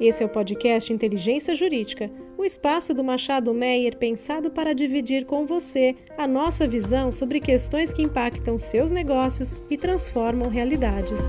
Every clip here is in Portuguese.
Esse é o podcast Inteligência Jurídica, o espaço do Machado Meyer pensado para dividir com você a nossa visão sobre questões que impactam seus negócios e transformam realidades.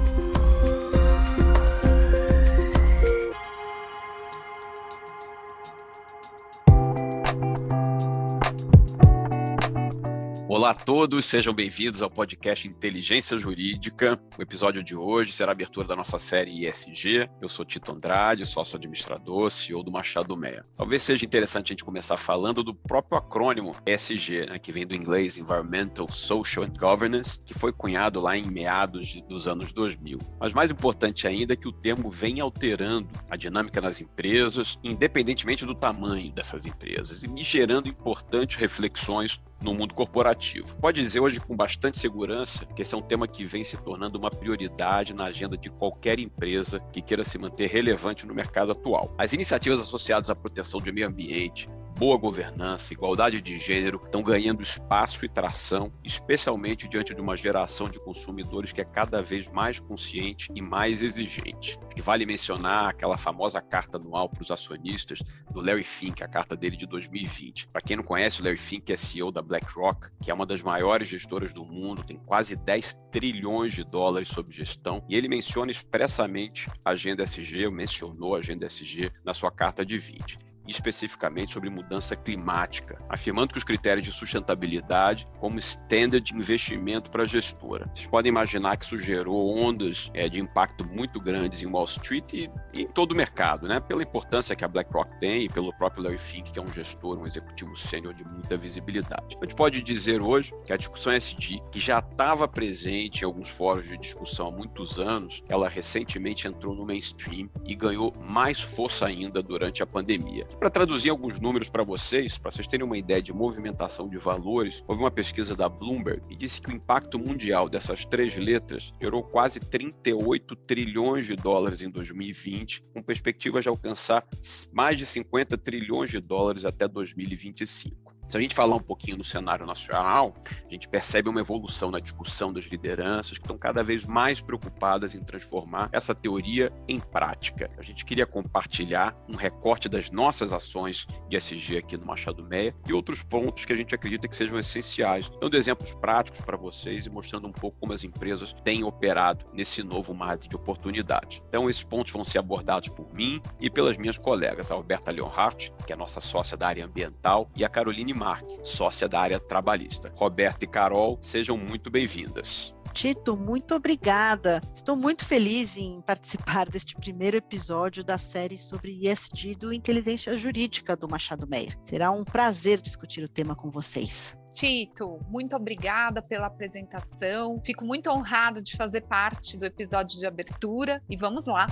Olá a todos, sejam bem-vindos ao podcast Inteligência Jurídica. O episódio de hoje será a abertura da nossa série ESG. Eu sou Tito Andrade, sócio administrador, CEO do Machado Meyer. Talvez seja interessante a gente começar falando do próprio acrônimo ESG, que vem do inglês Environmental, Social and Governance, que foi cunhado lá em meados dos anos 2000. Mas mais importante ainda é que o termo vem alterando a dinâmica nas empresas, independentemente do tamanho dessas empresas, e gerando importantes reflexões no mundo corporativo. Pode dizer hoje com bastante segurança que esse é um tema que vem se tornando uma prioridade na agenda de qualquer empresa que queira se manter relevante no mercado atual. As iniciativas associadas à proteção do meio ambiente, boa governança, igualdade de gênero estão ganhando espaço e tração, especialmente diante de uma geração de consumidores que é cada vez mais consciente e mais exigente. Acho que vale mencionar aquela famosa carta anual para os acionistas do Larry Fink, a carta dele de 2020. Para quem não conhece, o Larry Fink é CEO da BlackRock, que é uma das maiores gestoras do mundo, tem quase 10 trilhões de dólares sob gestão, e ele menciona expressamente a agenda ESG, mencionou a agenda ESG na sua carta de 20. Especificamente sobre mudança climática, afirmando que os critérios de sustentabilidade como standard de investimento para a gestora. Vocês podem imaginar que isso gerou ondas de impacto muito grandes em Wall Street e em todo o mercado, pela importância que a BlackRock tem e pelo próprio Larry Fink, que é um gestor, um executivo sênior de muita visibilidade. A gente pode dizer hoje que a discussão ESG, que já estava presente em alguns fóruns de discussão há muitos anos, ela recentemente entrou no mainstream e ganhou mais força ainda durante a pandemia. Para traduzir alguns números para vocês terem uma ideia de movimentação de valores, houve uma pesquisa da Bloomberg e disse que o impacto mundial dessas três letras gerou quase 38 trilhões de dólares em 2020, com perspectivas de alcançar mais de 50 trilhões de dólares até 2025. Se a gente falar um pouquinho no cenário nacional, a gente percebe uma evolução na discussão das lideranças que estão cada vez mais preocupadas em transformar essa teoria em prática. A gente queria compartilhar um recorte das nossas ações de ESG aqui no Machado Meyer e outros pontos que a gente acredita que sejam essenciais, dando exemplos práticos para vocês e mostrando um pouco como as empresas têm operado nesse novo mar de oportunidade. Então, esses pontos vão ser abordados por mim e pelas minhas colegas, a Roberta Leonhardt, que é a nossa sócia da área ambiental, e a Caroline Mark, sócia da área trabalhista. Roberta e Carol, sejam muito bem-vindas. Tito, muito obrigada. Estou muito feliz em participar deste primeiro episódio da série sobre ESG do Inteligência Jurídica do Machado Meyer. Será um prazer discutir o tema com vocês. Tito, muito obrigada pela apresentação. Fico muito honrado de fazer parte do episódio de abertura e vamos lá.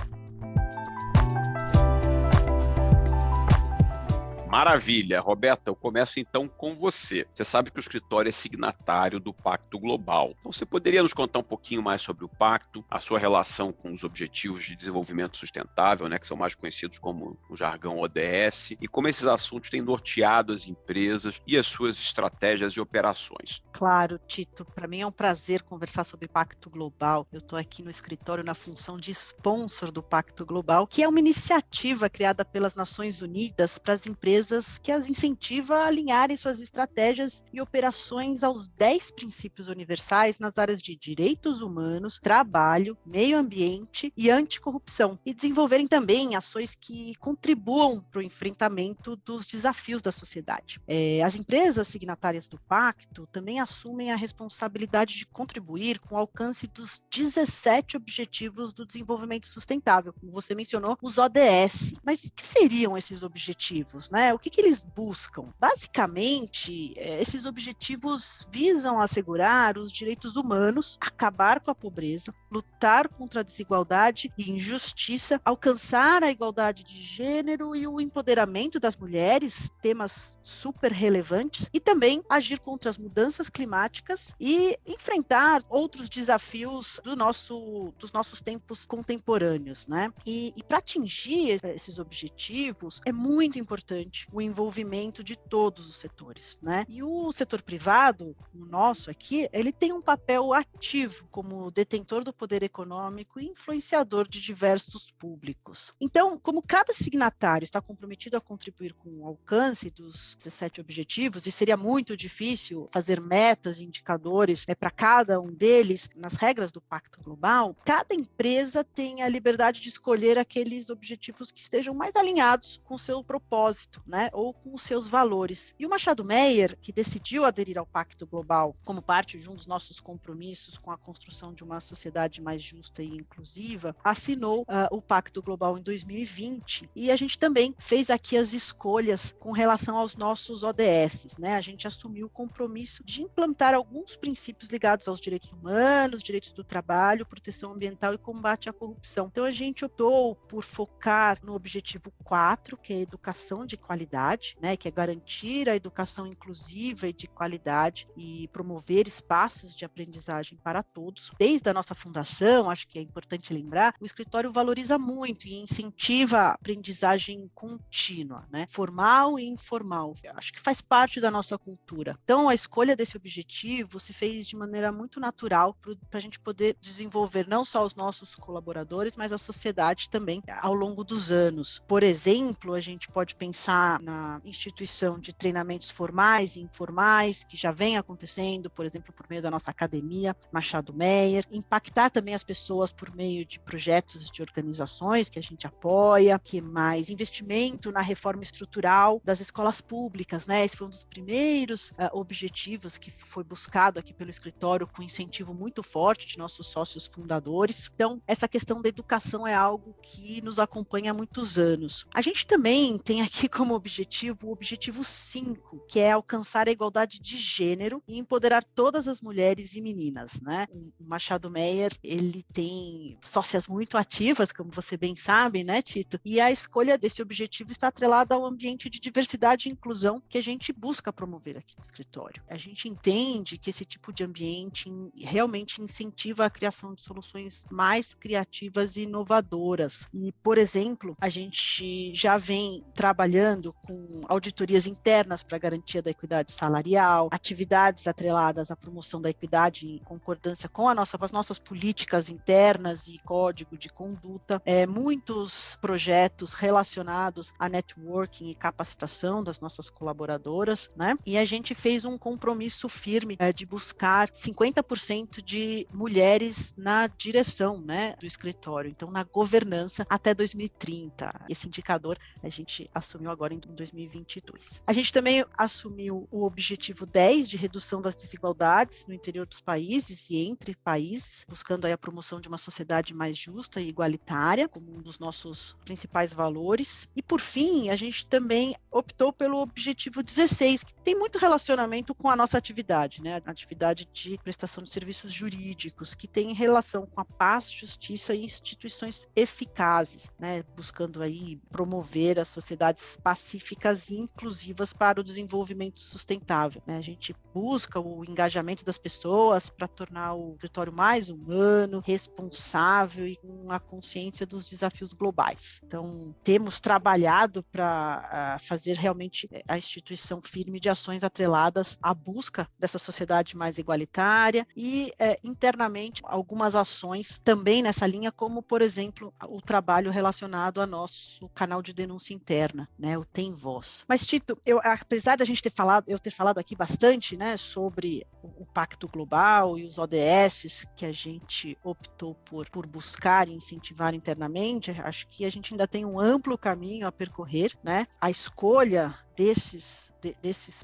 Maravilha. Roberta, eu começo então com você. Você sabe que o escritório é signatário do Pacto Global. Então, você poderia nos contar um pouquinho mais sobre o Pacto, a sua relação com os Objetivos de Desenvolvimento Sustentável, que são mais conhecidos como o jargão ODS, e como esses assuntos têm norteado as empresas e as suas estratégias e operações? Claro, Tito. Para mim é um prazer conversar sobre o Pacto Global. Eu estou aqui no escritório na função de sponsor do Pacto Global, que é uma iniciativa criada pelas Nações Unidas para as empresas que as incentiva a alinharem suas estratégias e operações aos 10 princípios universais nas áreas de direitos humanos, trabalho, meio ambiente e anticorrupção, e desenvolverem também ações que contribuam para o enfrentamento dos desafios da sociedade. As empresas signatárias do Pacto também assumem a responsabilidade de contribuir com o alcance dos 17 Objetivos do Desenvolvimento Sustentável, como você mencionou, os ODS. Mas o que seriam esses objetivos, O que eles buscam? Basicamente, esses objetivos visam assegurar os direitos humanos, acabar com a pobreza, lutar contra a desigualdade e injustiça, alcançar a igualdade de gênero e o empoderamento das mulheres, temas super relevantes, e também agir contra as mudanças climáticas e enfrentar outros desafios dos nossos tempos contemporâneos, E para atingir esses objetivos, é muito importante realmente o envolvimento de todos os setores, né? E o setor privado, o nosso aqui, ele tem um papel ativo como detentor do poder econômico e influenciador de diversos públicos. Então, como cada signatário está comprometido a contribuir com o alcance dos 17 objetivos, e seria muito difícil fazer metas e indicadores para cada um deles nas regras do Pacto Global, cada empresa tem a liberdade de escolher aqueles objetivos que estejam mais alinhados com o seu propósito, né, ou com os seus valores. E o Machado Meyer, que decidiu aderir ao Pacto Global como parte de um dos nossos compromissos com a construção de uma sociedade mais justa e inclusiva, assinou o Pacto Global em 2020 e a gente também fez aqui as escolhas com relação aos nossos ODS, né? A gente assumiu o compromisso de implantar alguns princípios ligados aos direitos humanos, direitos do trabalho, proteção ambiental e combate à corrupção. Então a gente optou por focar no objetivo 4, que é a educação de qualidade, né? Que é garantir a educação inclusiva e de qualidade e promover espaços de aprendizagem para todos. Desde a nossa fundação, acho que é importante lembrar, o escritório valoriza muito e incentiva a aprendizagem contínua, né? Formal e informal. Acho que faz parte da nossa cultura. Então, a escolha desse objetivo se fez de maneira muito natural para a gente poder desenvolver não só os nossos colaboradores, mas a sociedade também ao longo dos anos. Por exemplo, a gente pode pensar na instituição de treinamentos formais e informais, que já vem acontecendo, por exemplo, por meio da nossa academia, Machado Meyer, impactar também as pessoas por meio de projetos de organizações que a gente apoia, que mais investimento na reforma estrutural das escolas públicas, né? Esse foi um dos primeiros objetivos que foi buscado aqui pelo escritório com incentivo muito forte de nossos sócios fundadores. Então, essa questão da educação é algo que nos acompanha há muitos anos. A gente também tem aqui como objetivo o objetivo 5, que é alcançar a igualdade de gênero e empoderar todas as mulheres e meninas, né? O Machado Meyer, ele tem sócias muito ativas, como você bem sabe, né, Tito? E a escolha desse objetivo está atrelada ao ambiente de diversidade e inclusão que a gente busca promover aqui no escritório. A gente entende que esse tipo de ambiente realmente incentiva a criação de soluções mais criativas e inovadoras. E, por exemplo, a gente já vem trabalhando com auditorias internas para a garantia da equidade salarial, atividades atreladas à promoção da equidade em concordância com as nossas políticas internas e código de conduta, muitos projetos relacionados a networking e capacitação das nossas colaboradoras, né? E a gente fez um compromisso firme de buscar 50% de mulheres na direção, né, do escritório, então na governança até 2030. Esse indicador a gente assumiu agora em 2022. A gente também assumiu o objetivo 10 de redução das desigualdades no interior dos países e entre países, buscando aí a promoção de uma sociedade mais justa e igualitária, como um dos nossos principais valores. E, por fim, a gente também optou pelo objetivo 16, que tem muito relacionamento com a nossa atividade, né? A atividade de prestação de serviços jurídicos, que tem relação com a paz, justiça e instituições eficazes, né? Buscando aí promover as sociedades pacíficas e inclusivas para o desenvolvimento sustentável, né? A gente busca o engajamento das pessoas para tornar o escritório mais humano, responsável e com a consciência dos desafios globais. Então, temos trabalhado para fazer realmente a instituição firme de ações atreladas à busca dessa sociedade mais igualitária e, internamente, algumas ações também nessa linha, como, por exemplo, o trabalho relacionado ao nosso canal de denúncia interna, né, o Tem Voz. Mas, Tito, apesar da gente eu ter falado aqui bastante, né, sobre o Pacto Global e os ODS que a gente optou por buscar e incentivar internamente, acho que a gente ainda tem um amplo caminho a percorrer, né? A escolha desses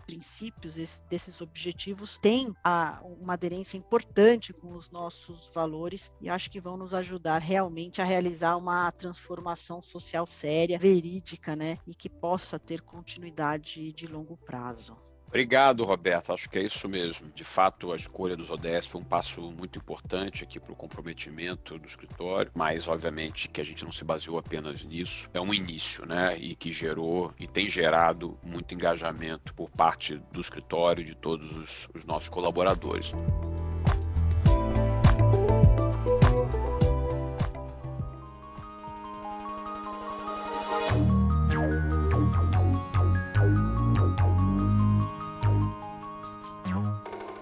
princípios, desses objetivos, tem uma aderência importante com os nossos valores e acho que vão nos ajudar realmente a realizar uma transformação social séria, verídica, né? E que possa ter continuidade de longo prazo. Obrigado, Roberto. Acho que é isso mesmo. De fato, a escolha dos ODS foi um passo muito importante aqui para o comprometimento do escritório, mas, obviamente, que a gente não se baseou apenas nisso. É um início, né? E que gerou e tem gerado muito engajamento por parte do escritório e de todos os nossos colaboradores.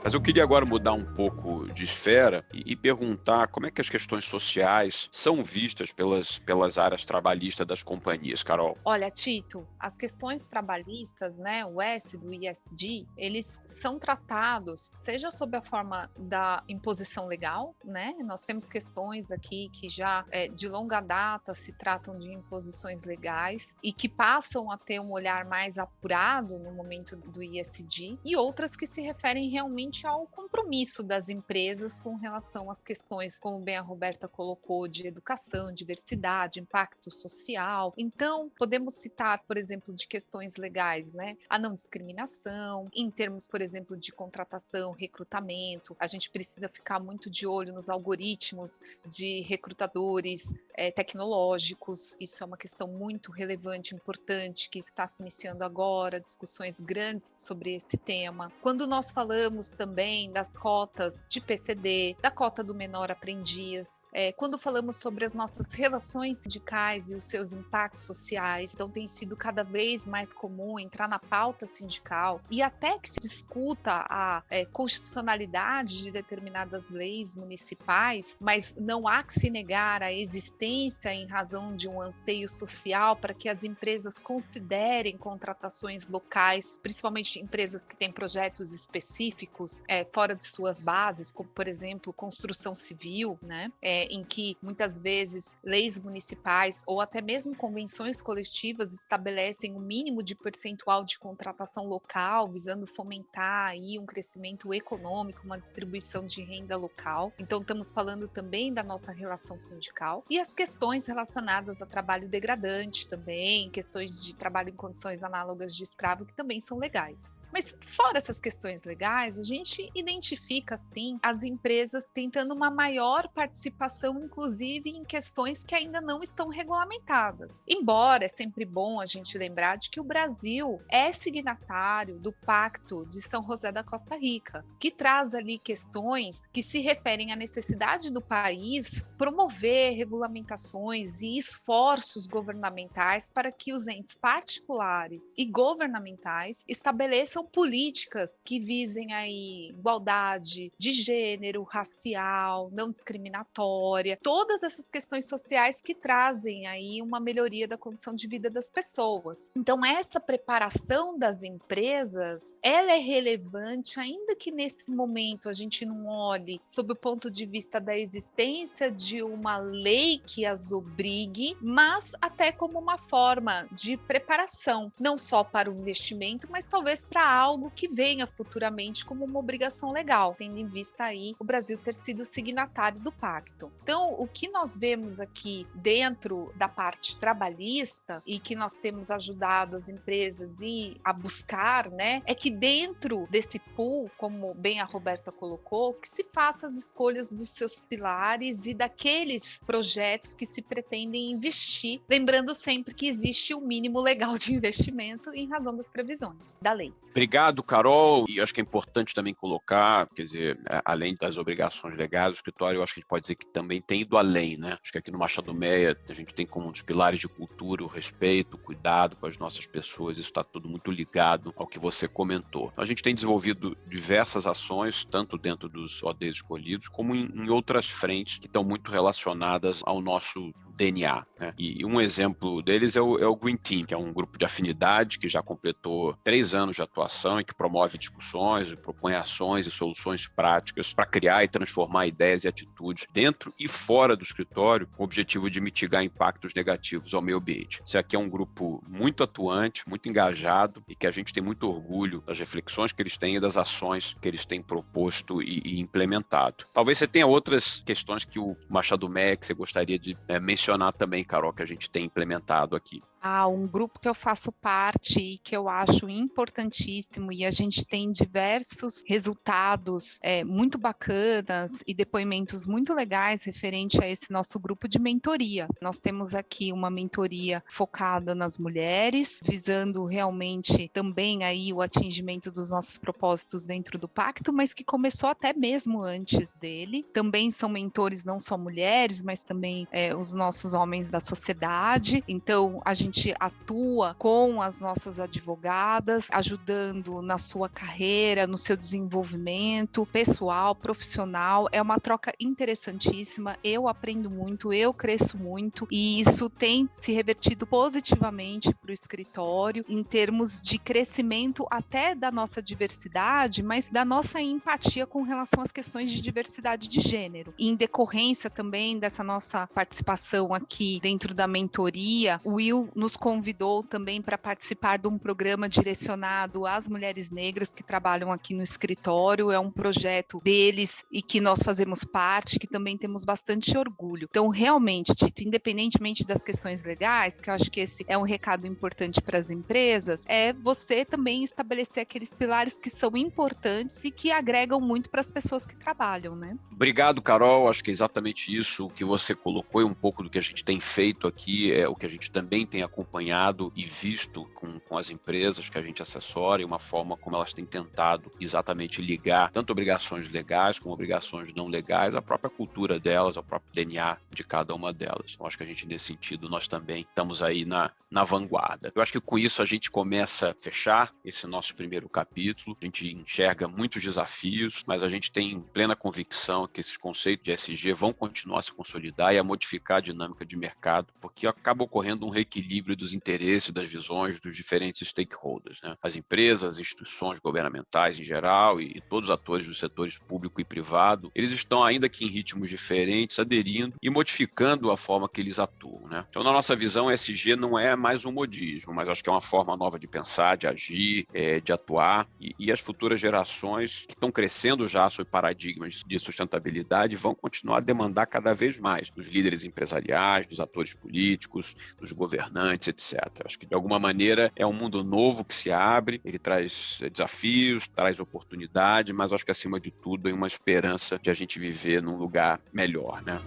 Mas eu queria agora mudar um pouco de esfera e perguntar como é que as questões sociais são vistas pelas áreas trabalhistas das companhias, Carol. Olha, Tito, as questões trabalhistas, né, o S do ISD, eles são tratados, seja sob a forma da imposição legal, né? Nós temos questões aqui que já de longa data se tratam de imposições legais e que passam a ter um olhar mais apurado no momento do ISD, e outras que se referem realmente ao compromisso das empresas com relação às questões, como bem a Roberta colocou, de educação, diversidade, impacto social. Então, podemos citar, por exemplo, de questões legais, né? A não discriminação, em termos, por exemplo, de contratação, recrutamento. A gente precisa ficar muito de olho nos algoritmos de recrutadores tecnológicos. Isso é uma questão muito relevante, importante, que está se iniciando agora, discussões grandes sobre esse tema. Quando nós falamos também das cotas de PCD, da cota do menor aprendiz, quando falamos sobre as nossas relações sindicais e os seus impactos sociais, então tem sido cada vez mais comum entrar na pauta sindical e até que se discuta a constitucionalidade de determinadas leis municipais, mas não há que se negar a existência em razão de um anseio social para que as empresas considerem contratações locais, principalmente empresas que têm projetos específicos fora de suas bases, como por exemplo construção civil, né? Em que muitas vezes leis municipais ou até mesmo convenções coletivas estabelecem um mínimo de percentual de contratação local, visando fomentar aí um crescimento econômico, uma distribuição de renda local. Então estamos falando também da nossa relação sindical e as questões relacionadas a trabalho degradante também, questões de trabalho em condições análogas de escravo, que também são legais. Mas fora essas questões legais, a gente identifica, sim, as empresas tentando uma maior participação, inclusive em questões que ainda não estão regulamentadas. Embora é sempre bom a gente lembrar de que o Brasil é signatário do Pacto de São José da Costa Rica, que traz ali questões que se referem à necessidade do país promover regulamentações e esforços governamentais para que os entes particulares e governamentais estabeleçam políticas que visem aí igualdade de gênero, racial, não discriminatória, todas essas questões sociais que trazem aí uma melhoria da condição de vida das pessoas. Então essa preparação das empresas, ela é relevante, ainda que nesse momento a gente não olhe sob o ponto de vista da existência de uma lei que as obrigue, mas até como uma forma de preparação, não só para o investimento, mas talvez para algo que venha futuramente como uma obrigação legal, tendo em vista aí o Brasil ter sido signatário do pacto. Então, o que nós vemos aqui dentro da parte trabalhista e que nós temos ajudado as empresas a buscar, né, é que dentro desse pool, como bem a Roberta colocou, que se faça as escolhas dos seus pilares e daqueles projetos que se pretendem investir, lembrando sempre que existe um mínimo legal de investimento em razão das previsões da lei. Obrigado, Carol. E acho que é importante também colocar, quer dizer, além das obrigações legais, o escritório, eu acho que a gente pode dizer que também tem ido além, né? Acho que aqui no Machado Meia, a gente tem como um dos pilares de cultura o respeito, o cuidado com as nossas pessoas. Isso está tudo muito ligado ao que você comentou. A gente tem desenvolvido diversas ações, tanto dentro dos ODs escolhidos, como em outras frentes que estão muito relacionadas ao nosso DNA, né? E um exemplo deles é o Green Team, que é um grupo de afinidade que já completou 3 anos de atuação e que promove discussões, propõe ações e soluções práticas para criar e transformar ideias e atitudes dentro e fora do escritório com o objetivo de mitigar impactos negativos ao meio ambiente. Esse aqui é um grupo muito atuante, muito engajado e que a gente tem muito orgulho das reflexões que eles têm e das ações que eles têm proposto e implementado. Talvez você tenha outras questões que o Machado Meia que você gostaria de mencionar também, Carol, que a gente tem implementado aqui. Um grupo que eu faço parte e que eu acho importantíssimo, e a gente tem diversos resultados muito bacanas e depoimentos muito legais referente a esse nosso grupo de mentoria. Nós temos aqui uma mentoria focada nas mulheres, visando realmente também aí o atingimento dos nossos propósitos dentro do pacto, mas que começou até mesmo antes dele. Também são mentores não só mulheres, mas também os nossos homens da sociedade. Então, a gente gente atua com as nossas advogadas, ajudando na sua carreira, no seu desenvolvimento pessoal, profissional. É uma troca interessantíssima, eu aprendo muito, eu cresço muito, e isso tem se revertido positivamente para o escritório, em termos de crescimento até da nossa diversidade, mas da nossa empatia com relação às questões de diversidade de gênero. E em decorrência também dessa nossa participação aqui dentro da mentoria, o Will nos convidou também para participar de um programa direcionado às mulheres negras que trabalham aqui no escritório. É um projeto deles e que nós fazemos parte, que também temos bastante orgulho. Então, realmente, Tito, independentemente das questões legais, que eu acho que esse é um recado importante para as empresas, é você também estabelecer aqueles pilares que são importantes e que agregam muito para as pessoas que trabalham, né? Obrigado, Carol. Acho que é exatamente isso o que você colocou, e um pouco do que a gente tem feito aqui, é o que a gente também tem acompanhado e visto com as empresas que a gente assessora, e uma forma como elas têm tentado exatamente ligar tanto obrigações legais como obrigações não legais, a própria cultura delas, ao próprio DNA de cada uma delas. Então, acho que a gente, nesse sentido, nós também estamos aí na vanguarda. Eu acho que com isso a gente começa a fechar esse nosso primeiro capítulo. A gente enxerga muitos desafios, mas a gente tem plena convicção que esses conceitos de ESG vão continuar a se consolidar e a modificar a dinâmica de mercado, porque acaba ocorrendo um reequilíbrio dos interesses, das visões dos diferentes stakeholders, né? As empresas, as instituições governamentais em geral e todos os atores dos setores público e privado, eles estão, ainda que em ritmos diferentes, aderindo e modificando a forma que eles atuam, né? Então, na nossa visão, ESG não é mais um modismo, mas acho que é uma forma nova de pensar, de agir, de atuar, e as futuras gerações que estão crescendo já sob paradigmas de sustentabilidade vão continuar a demandar cada vez mais dos líderes empresariais, dos atores políticos, dos governantes, etc. Acho que, de alguma maneira, é um mundo novo que se abre, ele traz desafios, traz oportunidade, mas acho que, acima de tudo, é uma esperança de a gente viver num lugar melhor, né?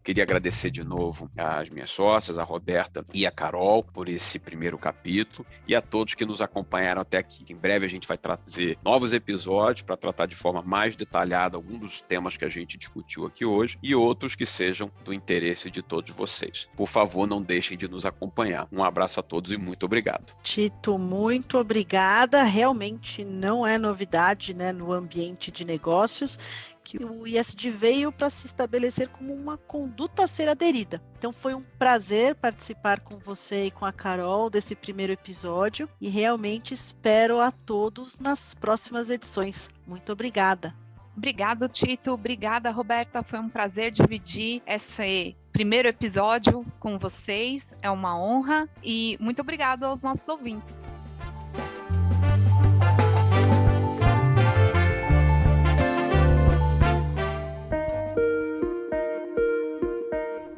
Queria agradecer de novo às minhas sócias, a Roberta e a Carol, por esse primeiro capítulo, e a todos que nos acompanharam até aqui. Em breve a gente vai trazer novos episódios para tratar de forma mais detalhada alguns dos temas que a gente discutiu aqui hoje e outros que sejam do interesse de todos vocês. Por favor, não deixem de nos acompanhar. Um abraço a todos e muito obrigado. Tito, muito obrigada. Realmente não é novidade, né, no ambiente de negócios, que o ESG veio para se estabelecer como uma conduta a ser aderida. Então foi um prazer participar com você e com a Carol desse primeiro episódio, e realmente espero a todos nas próximas edições. Muito obrigada. Obrigado, Tito. Obrigada, Roberta. Foi um prazer dividir esse primeiro episódio com vocês. É uma honra, e muito obrigado aos nossos ouvintes.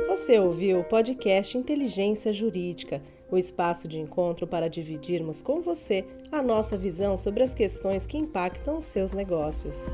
Você ouviu o podcast Inteligência Jurídica, o espaço de encontro para dividirmos com você a nossa visão sobre as questões que impactam os seus negócios.